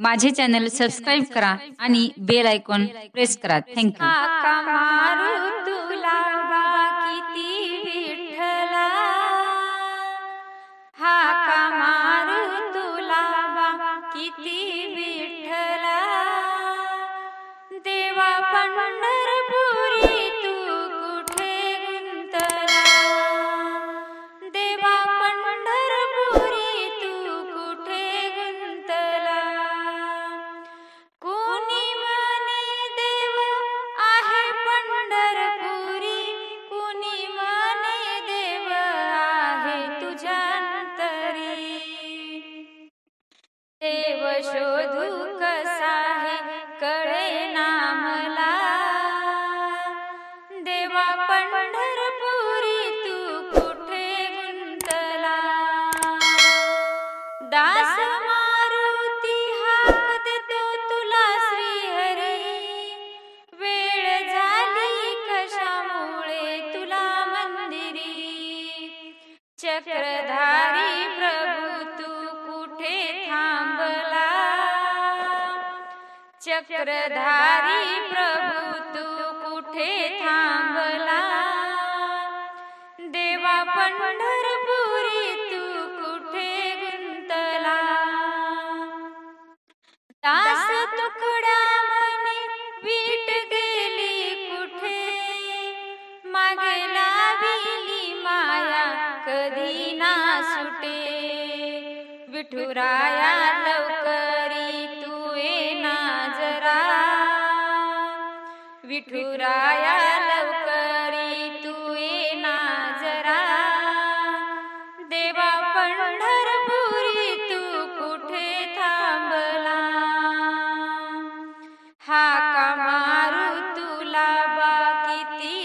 माझे channel subscribe करा आणि बेल आयकॉन प्रेस करा. Thank you. हाका मारू तुला बा किती विठ्ठला, हाका मारू तुला बा किती विठ्ठला, देवा पंढरपुरी तू कुठे गुंतला, देवा पंढरपुरी तू कुठे गुंतला. कोणी म्हणे देव आहे पंढरपुरी, कोणी म्हणे देव आहे तुझ्या अंतरी, देव शोधू कसा हे कळेना मला, देवा पंढरपुरी तू कुठे गुंतला. दास मारुती हाक देतो तुला श्रीहरी, वेळ झाली कशामुळे तुला मंदिरी, चक्रधारी प्रभू तू कुठे थांबला, चक्रधारी प्रभू तू कुठे थांबला, देवा पंढरपुरी तू कुठे गुंतला. दास तुकडा म्हणे वीट गेली कुठे, मागे लाविली माया कधी ना सुटे, विठुराया लवकरी तू येना जरा, विठुराया लवकरी तू येना जरा, देवा पंढरपुरी तू कुठे थांबला. हाका मारू तुला बा किती